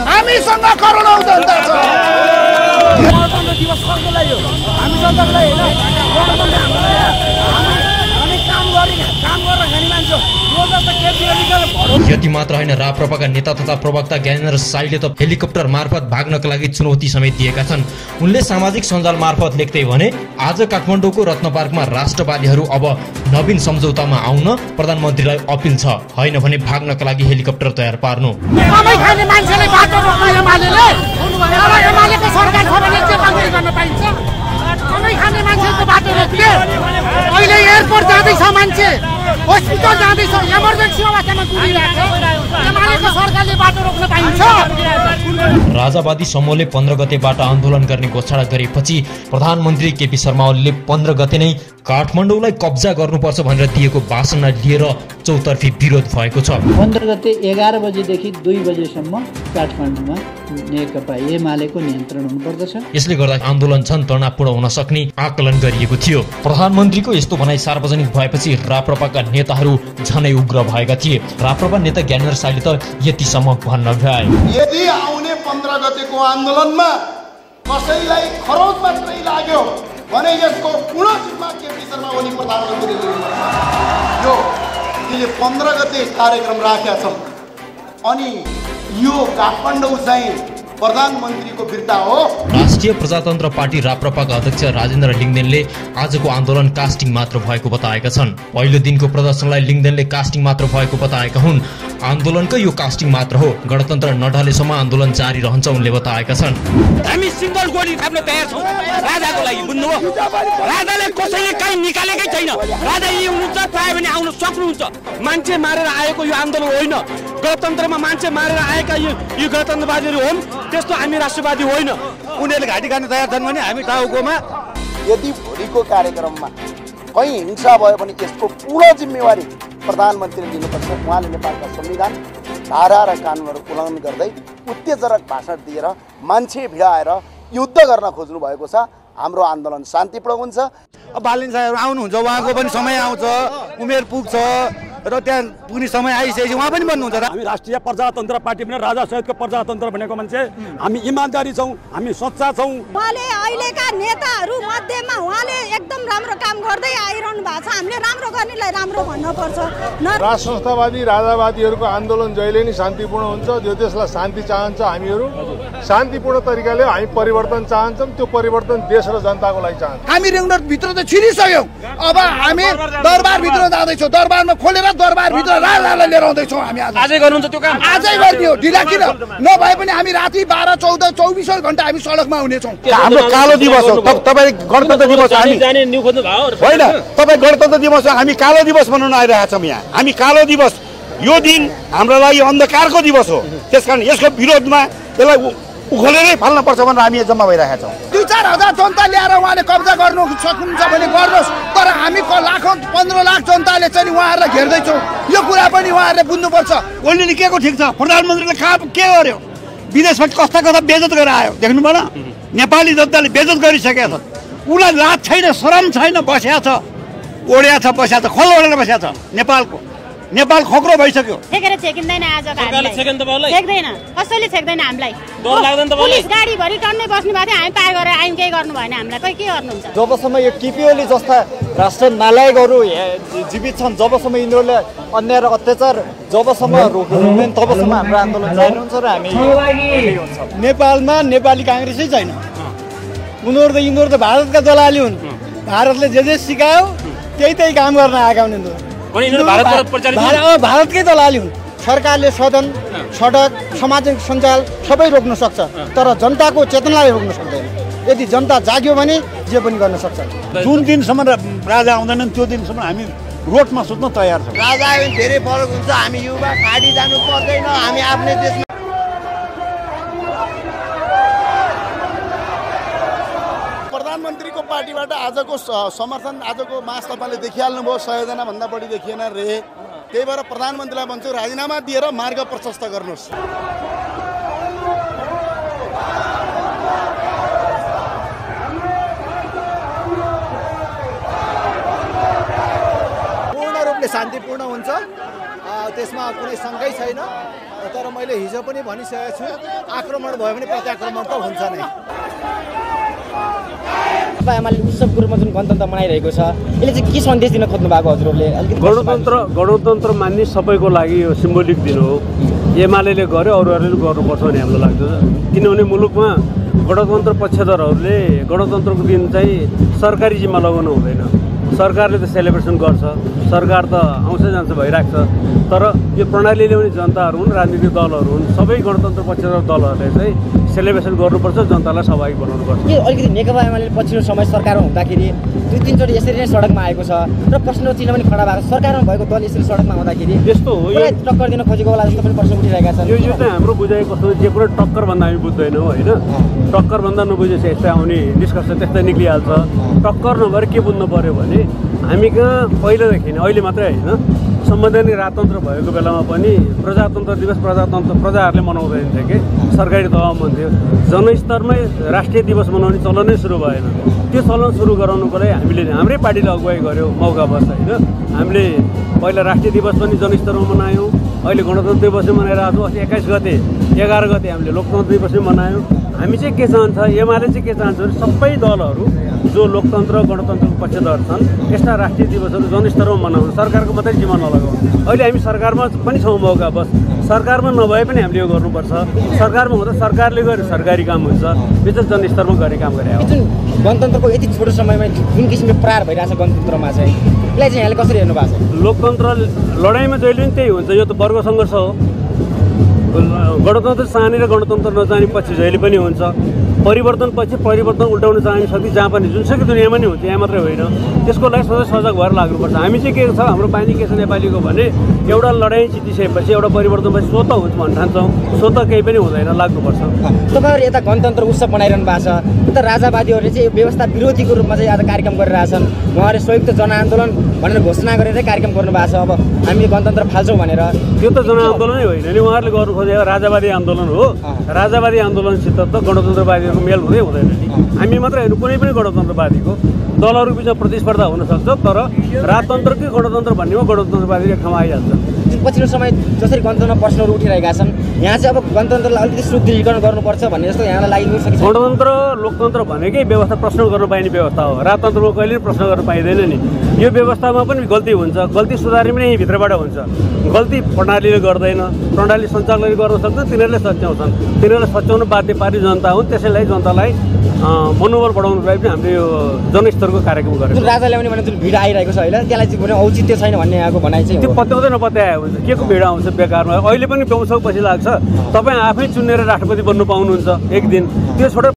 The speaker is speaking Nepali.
हामीसँग करोडौं जनता छ। गणतन्त्र दिवस कसको लागि हो? हामी जनतालाई होइन, गणतन्त्र काम गरेर खाने मान्छे हो। यति मात्र होइन, राप्रपाका नेता तथा प्रवक्ता ज्ञानेन्द्र साईले त हेलिकप्टर मार्फत भाग्नका लागि चुनौती समेत दिएका छन्। उनले सामाजिक सञ्जाल मार्फत लेख्दै भने आज काठमाडौँको रत्न पार्कमा राष्ट्रवादीहरू अब नवीन सम्झौतामा आउन प्रधानमन्त्रीलाई अपिल छ, होइन भने भाग्नका लागि हेलिकप्टर तयार पार्नु। अहिले एयरपोर्ट जाँदैछ मान्छे, हस्पिटल जाँदैछ, इमर्जेन्सी अवस्थामा पुगिरहेको छ, एमालेको सरकारले बाटो रोक्न पाइन्छ। राजावादी समूहले 15 गतेबाट आन्दोलन गर्ने घोषणा गरेपछि प्रधानमन्त्री केपी शर्मा ओलीले 15 गते नै काठमाडौँलाई कब्जा गर्नुपर्छ भनेर दिएको भाषणलाई लिएर चौतर्फी विरोध भएको छ। 15 गते 11 बजेदेखि 2 बजेसम्म काठमाडौँमा नेकपा एमालेको नियन्त्रण हुनुपर्दछ। यसले गर्दा आन्दोलन झन् तनावपूर्ण हुन सक्ने आकलन गरिएको थियो। प्रधानमन्त्रीको यस्तो भनाइ सार्वजनिक भएपछि राप्रपाका नेताहरू झनै उग्र भएका थिए। राप्रपा नेता ज्ञानेन्द्र साईले त यतिसम्म भन्न भ्याए, यदि आउने 15 गतेको आन्दोलनमा कसैलाई खरोच मात्रै लाग्यो भने यसको पूर्ण जिम्मा केपी शर्मा ओली प्रधानमन्त्रीले लिनुपर्छ। यो हामीले 15 गते कार्यक्रम राखेका छौँ अनि यो काठमाडौँ चाहिँ प्रधानमन्त्रीको फिर्ता हो। राष्ट्रिय प्रजातन्त्र पार्टी राप्रपाका अध्यक्ष राजेन्द्र लिङ्गदेनले आजको आन्दोलन कास्टिङ मात्र भएको बताएका छन्। पहिलो दिनको प्रदर्शनलाई लिङ्गदेनले कास्टिङ मात्र भएको बताएका हुन्। आन्दोलनको यो कास्टिङ मात्र हो, गणतन्त्र नढलेसम्म आन्दोलन जारी रहन्छ उनले बताएका छन्। हामी सिङ्गल गोली थाप्न तयार छौँ राजाको लागि, बुझ्नुभयो? राजाले कसैले कहीँ निकालेकै छैन। राजा यही हुनुहुन्छ, पायो भने आउन सक्नुहुन्छ। मान्छे मारेर आएको यो आन्दोलन होइन, गणतन्त्रमा मान्छे मारेर आएका यो गणतन्त्रवादीहरू हुन्, त्यस्तो हामी राष्ट्रवादी होइन। उनीहरूले घाँटी खान तयार छन् भने हामी टाउकोमा। यदि भोलिको कार्यक्रममा कहीँ हिंसा भयो भने यसको पूर्ण जिम्मेवारी प्रधानमन्त्रीले लिनुपर्छ। उहाँले नेपालका संविधान, धारा र कानुनहरू उल्लङ्घन गर्दै उत्तेजनक भाषण दिएर मान्छे भिडाएर युद्ध गर्न खोज्नु भएको छ। हाम्रो आन्दोलन शान्तिपूर्ण हुन्छ। अब बालिन साहब आउनुहुन्छ, उहाँको पनि समय आउँछ, उमेर पुग्छ र त्यहाँ पुग्ने समय आइसकेपछि उहाँ पनि बन्नुहुन्छ। हामी राष्ट्रिय प्रजातन्त्र पार्टी पनि राजा सहितको प्रजातन्त्र भनेको मान्छे हामी इमान्दारी छौँ, हामी सच्चा छौँ। उहाँले अहिलेका नेताहरू मध्येमा उहाँले एकदम राम्रो काम गर्दै आइरहनु भएको छ। हामीले राम्रो गर्नेलाई राम्रो भन्नुपर्छ। राष्ट्र संस्थावादी राजावादीहरूको आन्दोलन जहिले नै शान्तिपूर्ण हुन्छ। जो देशलाई शान्ति चाहन्छ, हामीहरू शान्तिपूर्ण तरिकाले हामी परिवर्तन चाहन्छौँ। त्यो परिवर्तन देश र जनताको लागि चाहन्छौँ। हामी रिङनट भित्र त छिरिसक्यौँ, अब हामी दरबार भित्र जाँदैछौँ। दरबारमा खोलेर दरबार भित्र राजालाई लिएर आउँदैछौँ। हामी आजै गर्नुहुन्छ त्यो काम? आजै गर्ने हो, ढिला किन नभए पनि हामी राति 12, 14, 24 घण्टा हामी सडकमा हुनेछौँ। हाम्रो कालो दिवस हो। तपाईँ गणतन्त्र दिवस होइन, तपाईँ गणतन्त्र दिवस हो, हामी कालो दिवस मनाउन आइरहेका छौँ यहाँ। हामी कालो दिवस, यो दिन हाम्रो लागि अन्धकारको दिवस हो। त्यसकारण यसको विरोधमा यसलाई उखलेरै फाल्नुपर्छ भनेर हामी जम्मा भइरहेका छौँ। 2-4 हजार जनता ल्याएर उहाँले कब्जा गर्नु सक्नुहुन्छ भने गर्नुहोस्, तर हामी लाखौँ 15 लाख जनताले चाहिँ उहाँहरूलाई घेर्दैछौँ। यो कुरा पनि उहाँहरूले बुझ्नुपर्छ। ओलीले के को ठिक छ? प्रधानमन्त्रीले के गर्यो? विदेशमा कस्ता बेइज्जत गरेर आयो, देख्नु भएन? नेपाली जनताले बेइज्जत गरिसकेका छन्। उसलाई लाज छैन, शरम छैन, बस्या छ, ओढ्या छ, बस्या छ, खोल ओढेर बस्या छ। नेपाल खोक्रो भइसक्यो। ठेकेर छेकिँदैन आजको हामीलाई। छेक्दैन, कसैले छेक्दैन हामीलाई। डर लाग्दैन त? पुलिस गाडी भरि टन्नै बस्नु भएको थियो, हामी पार गरेर आयौँ, केही गर्नु भएन हामीलाई। खै के गर्नुहुन्छ? जबसम्म यो केपी ओली जस्ता राष्ट्र नालायकहरू जीवित छन्, जबसम्म यिनीहरूले अन्याय र अत्याचार जबसम्म रोक्दैन तबसम्म हाम्रो आन्दोलन जारी हुन्छ र हामी नेपालमा नेपाली काङ्ग्रेसै छैन। यिनीहरू त भारतका दलाली हुन्। भारतले जे सिकायो त्यही काम गर्न आएका हुन्। भारतकै दलाली हुन्। सरकारले सदन, सडक, सामाजिक सञ्जाल सबै रोक्न सक्छ, तर जनताको चेतनालाई रोक्न सक्दैन। यदि जनता जाग्यो भने जे पनि गर्न सक्छ। जुन दिनसम्म राजा आउँदैनन् त्यो दिनसम्म हामी रोडमा सुत्न तयार छौँ। राजा धेरै फरक हुन्छ। हामी युवा खाडी जानु पर्दैन। हामी आफ्नै देशमा प्रधानमन्त्रीको पार्टीबाट आजको समर्थन, आजको मास तपाईँले देखिहाल्नुभयो। 100 जना भन्दा बढी देखिएन रे। त्यही भएर प्रधानमन्त्रीलाई भन्छु, राजीनामा दिएर मार्ग प्रशस्त गर्नुहोस्। पूर्ण रूपले शान्तिपूर्ण हुन्छ, त्यसमा कुनै शङ्कै छैन। तर मैले हिजो पनि भनिसकेको छु आक्रमण भयो भने प्रत्याक्रमण त हुन्छ नै। एमाले उत्सवको रूपमा जुन गणतन्त्र मनाइरहेको छ यसले चाहिँ के सन्देश दिन खोज्नु भएको हजुरहरूले? गणतन्त्र मान्ने सबैको लागि यो सिम्बोलिक दिन हो। एमाले गर्यो अरूहरूले गर्नुपर्छ भन्ने हामीलाई लाग्छ, किनभने मुलुकमा गणतन्त्र पक्षधरहरूले गणतन्त्रको दिन चाहिँ सरकारी जिम्मा लगाउनु हुँदैन। सरकारले त सेलिब्रेसन गर्छ, सरकार त आउँछ जान्छ भइरहेको छ, तर यो प्रणालीले पनि जनताहरू हुन्, राजनीतिक दलहरू हुन्, सबै गणतन्त्र पक्षधर दलहरूले चाहिँ सेलिब्रेसन गर्नुपर्छ, जनतालाई सहभागी बनाउनुपर्छ। के अलिकति नेकपा एमाले पछिल्लो समय सरकारमा हुँदाखेरि 2-3 चोटि यसरी नै सडकमा आएको छ र प्रश्न चिन्ह पनि खडा भएको छ। सरकारमा भएको दल यसरी सडकमा आउँदाखेरि त्यस्तो हो, यो टक्कर दिन खोजेको होला जस्तो पनि प्रश्न उठिरहेका छन्। यो चाहिँ हाम्रो बुझाइ कस्तो, जे कुरा टक्कर भन्दा हामी बुझ्दैनौँ होइन। टक्कर भन्दा नबुझेपछि यस्तै आउने डिस्कसन त्यस्तै निक्लिहाल्छ। टक्कर नभएर के बुझ्नु पऱ्यो भने हामी कहाँ पहिलादेखि अहिले मात्रै होइन, संवैधानिक राजतन्त्र भएको बेलामा पनि प्रजातन्त्र दिवस प्रजाहरूले मनाउँदैन थियो कि सरकारी दबाबमा थियो। जनस्तरमै राष्ट्रिय दिवस मनाउने चलनै सुरु भएन। त्यो चलन सुरु गराउनुको लागि हामीले हाम्रै पार्टीले अगुवाई गर्यो मौकावश होइन। हामीले पहिला राष्ट्रिय दिवस पनि जनस्तरमा मनायौँ, अहिले गणतन्त्र दिवस मनाइरहेको छौँ। अस्ति 21 गते 11 गते हामीले लोकतन्त्र दिवस मनायौँ। हामी चाहिँ के चाहन्छ, एमाले चाहिँ के चाहन्छ भने सबै दलहरू जो लोकतन्त्र गणतन्त्रको पक्षधर छन् यस्ता राष्ट्रिय दिवसहरू जनस्तरमा मनाउनु, सरकारको मात्रै जिम्मा नलगाउनु। अहिले हामी सरकारमा पनि छौँ मौकावश, सरकारमा नभए पनि हामीले यो गर्नुपर्छ। सरकारमा हुँदा सरकारले गर्यो सरकारी काम हुन्छ, यो चाहिँ जनस्तरमा गर्ने काम गरे हो। जुन गणतन्त्रको यति छोटो समयमा जुन किसिमले प्रहार भइरहेछ गणतन्त्रमा चाहिँ यसलाई चाहिँ यहाँले कसरी हेर्नु भएको छ? लोकतन्त्र लडाइँमा जहिले पनि त्यही हुन्छ, यो त वर्ग सङ्घर्ष हो। गणतन्त्र चाहने र गणतन्त्र नचाहने पछि जहिले पनि हुन्छ। परिवर्तन पछि परिवर्तन उल्टाउन चाहने शक्ति जहाँ पनि जुनसुकै दुनियाँमा नि हुन्छ, यहाँ मात्रै होइन। त्यसको लागि सधैँ सजग भएर लाग्नुपर्छ। हामी चाहिँ के छ, हाम्रो बानी के छ नेपालीको भने एउटा लडाइँ जितिसकेपछि एउटा परिवर्तनपछि स्वतः हुन्छ भन्न ठान्छौँ, स्वतः केही पनि हुँदैन, लाग्नुपर्छ। तपाईँहरू यता गणतन्त्र उत्सव बनाइरहनु भएको छ, उता राजावादीहरूले चाहिँ व्यवस्था विरोधीको रूपमा चाहिँ आज कार्यक्रम गरिरहेछन्। उहाँहरूले संयुक्त जनआन्दोलन भनेर घोषणा गरेरै कार्यक्रम गर्नुभएको छ। अब हामीले गणतन्त्र फाल्छौँ भनेर, त्यो त जनआन्दोलनै होइन नि, उहाँहरूले गर्नु खोजेको राजावादी आन्दोलन हो। राजावादी आन्दोलनसित त गणतन्त्रवादी मेल हुँदै हुँदैन नि। हामी मात्रै होइन, कुनै पनि गणतन्त्रवादीको दलहरू बिचमा प्रतिस्पर्धा हुनसक्छ, तर राजतन्त्रकै गणतन्त्र भन्ने हो गणतन्त्रवादी एक ठाउँमा आइहाल्छ। पछिल्लो समय जसरी गणतन्त्रमा प्रश्नहरू उठिरहेका छन्, यहाँ चाहिँ अब गणतन्त्रलाई अलिकति सुदृढीकरण गर्नुपर्छ भन्ने जस्तो यहाँलाई लागिसकेको छ। गणतन्त्र लोकतन्त्र भनेकै व्यवस्था प्रश्न गर्न पाइने व्यवस्था हो। राजतन्त्रमा कहिले पनि प्रश्न गर्न पाइँदैन नि। यो व्यवस्थामा पनि गल्ती हुन्छ, गल्ती सुधार्ने पनि यही भित्रबाट हुन्छ। गल्ती प्रणालीले गर्दैन, प्रणाली सञ्चालन गर्न सक्छ, तिनीहरूले सच्याउँछन्। तिनीहरूलाई सच्याउनु बाध्य पारी जनता हुन्। त्यसैलाई जनतालाई मनोबल बढाउनुको लागि पनि हामीले यो जनस्तरको कार्यक्रम गरेको। जुन राजा ल्याउने भने जुन भिड आइरहेको छ अहिले, त्यसलाई चाहिँ कुनै औचित्य छैन भन्ने यहाँको भनाइ चाहिँ त्यो पत्याउँदै नपत्याए हुन्छ। के को भिड आउँछ बेकारमा? अहिले पनि 200 पछि लाग्छ। तपाईँ आफै चुनेर राष्ट्रपति बन्नु पाउनुहुन्छ एक दिन, त्यो छोडेर